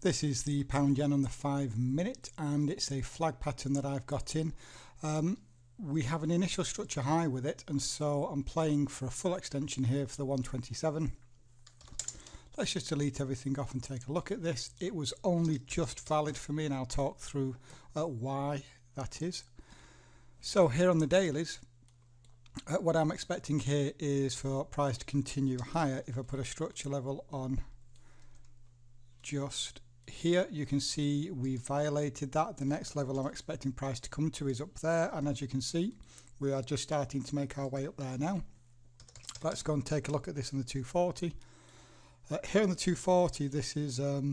This is the pound yen on the 5 minute, and it's a flag pattern that I've got in. We have an initial structure high with it, and so I'm playing for a full extension here for the 127. Let's just delete everything off and take a look at this. It was only just valid for me, and I'll talk through why that is. So here on the dailies, what I'm expecting here is for price to continue higher. If I put a structure level on just here, you can see we violated that. The next level I'm expecting price to come to is up there, and as you can see, we are just starting to make our way up there now. Let's go and take a look at this on the 240. Here on the 240, this is a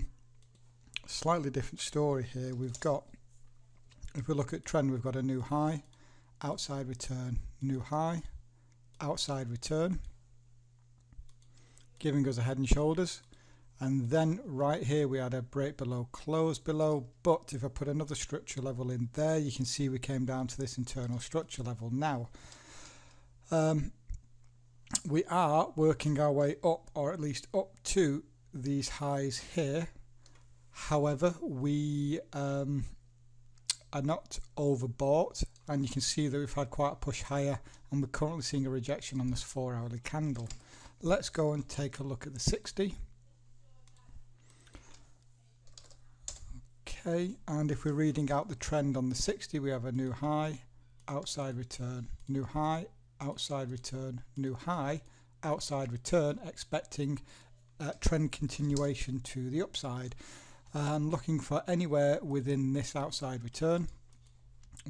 slightly different story here. We've got, if we look at trend, we've got a new high, outside return, new high, outside return, giving us a head and shoulders. And then right here we had a break below, close below, but if I put another structure level in there, you can see we came down to this internal structure level. Now we are working our way up, or at least up to these highs here. However, we are not overbought, and you can see that we've had quite a push higher, and we're currently seeing a rejection on this 4-hourly candle. Let's go and take a look at the 60. Okay, and if we're reading out the trend on the 60, we have a new high, outside return, new high, outside return, new high, outside return, expecting trend continuation to the upside. I'm looking for anywhere within this outside return.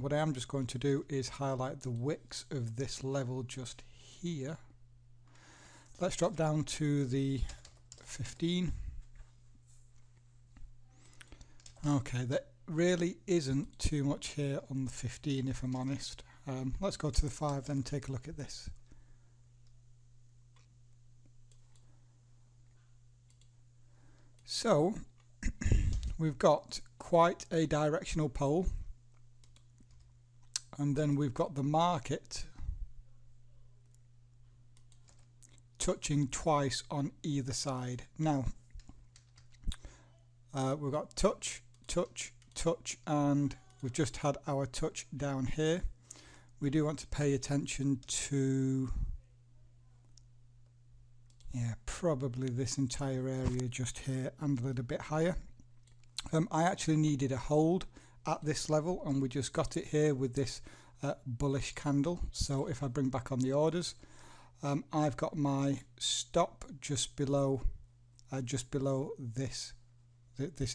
What I am just going to do is highlight the wicks of this level just here. Let's drop down to the 15. Okay, there really isn't too much here on the 15, if I'm honest. Let's go to the 5 then and take a look at this. So we've got quite a directional pole, and then we've got the market touching twice on either side. Now we've got touch, touch, touch, and we've just had our touch down here. We do want to pay attention to, probably this entire area just here and a little bit higher. I actually needed a hold at this level, and we just got it here with this bullish candle. So if I bring back on the orders, I've got my stop just below this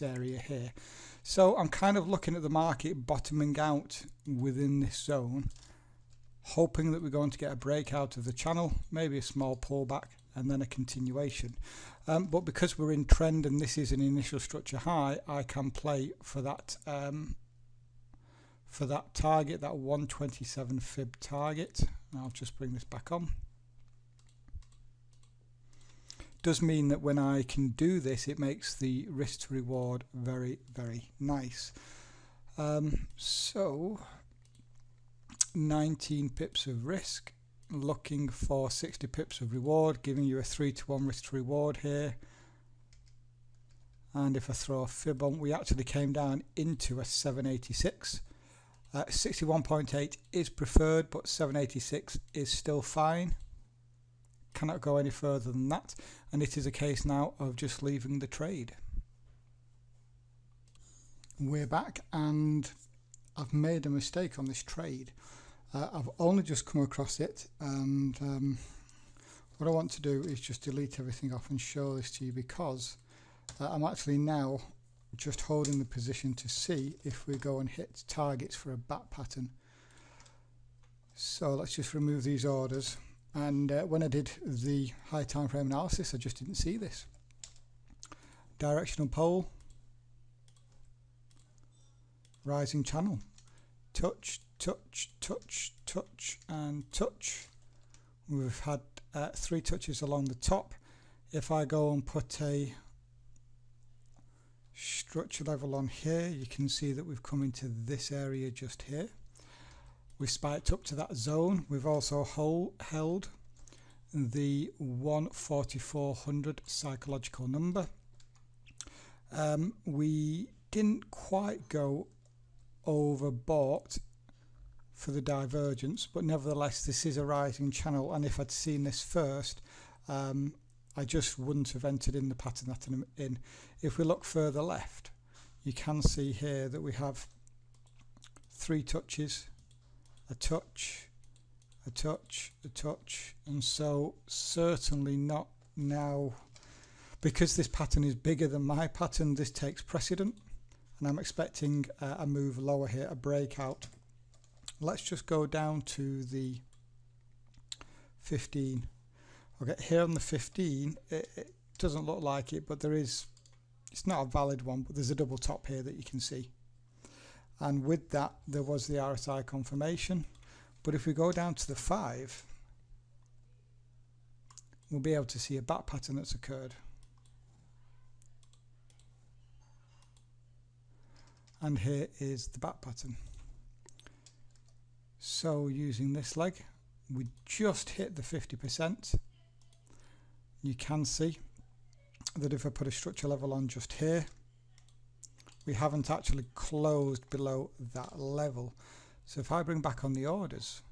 area here. So I'm kind of looking at the market bottoming out within this zone, hoping that we're going to get a breakout of the channel, maybe a small pullback, and then a continuation. But because we're in trend and this is an initial structure high, I can play for that target, that 127 fib target. I'll just bring this back on. Does mean that when I can do this, it makes the risk to reward very, very nice. So 19 pips of risk, looking for 60 pips of reward, giving you a 3-to-1 risk to reward here. And if I throw a fib on, we actually came down into a 786. 61.8 is preferred, but 786 is still fine. Cannot go any further than that, and it is a case now of just leaving the trade. We're back, and I've made a mistake on this trade. I've only just come across it, and what I want to do is just delete everything off and show this to you, because I'm actually now just holding the position to see if we go and hit targets for a bat pattern. So let's just remove these orders. And when I did the high time frame analysis, I just didn't see this. Directional pole, rising channel, touch, touch, touch, touch, and touch. We've had 3 touches along the top. If I go and put a structure level on here, you can see that we've come into this area just here. We spiked up to that zone. We've also held the 14400 psychological number. We didn't quite go overbought for the divergence, but nevertheless this is a rising channel, and if I'd seen this first, I just wouldn't have entered in the pattern that I'm in. If we look further left, you can see here that we have 3 touches, a touch, a touch, a touch, and so certainly not now. Because this pattern is bigger than my pattern, this takes precedent, and I'm expecting a move lower here, a breakout. Let's just go down to the 15. Okay, here on the 15, it doesn't look like it, but there is, it's not a valid one, but there's a double top here that you can see. And with that, there was the RSI confirmation. But if we go down to the 5, we'll be able to see a back pattern that's occurred. And here is the back pattern. So using this leg, we just hit the 50%. You can see that if I put a structure level on just here, we haven't actually closed below that level. So if I bring back on the orders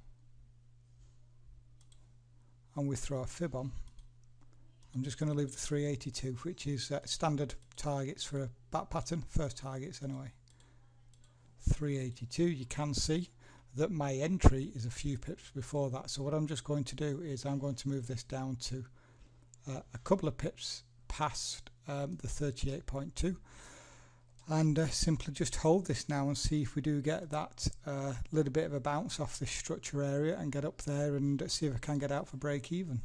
and we throw a fib on, I'm just going to leave the 382, which is standard targets for a back pattern, first targets anyway. 382, you can see that my entry is a few pips before that. So what I'm just going to do is I'm going to move this down to a couple of pips past the 38.2, and simply just hold this now and see if we do get that little bit of a bounce off this structure area and get up there and see if I can get out for break even.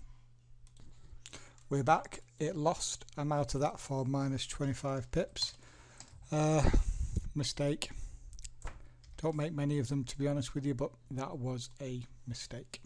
We're back. It lost. I'm out of that for minus 25 pips. Mistake. Don't make many of them, to be honest with you, but that was a mistake.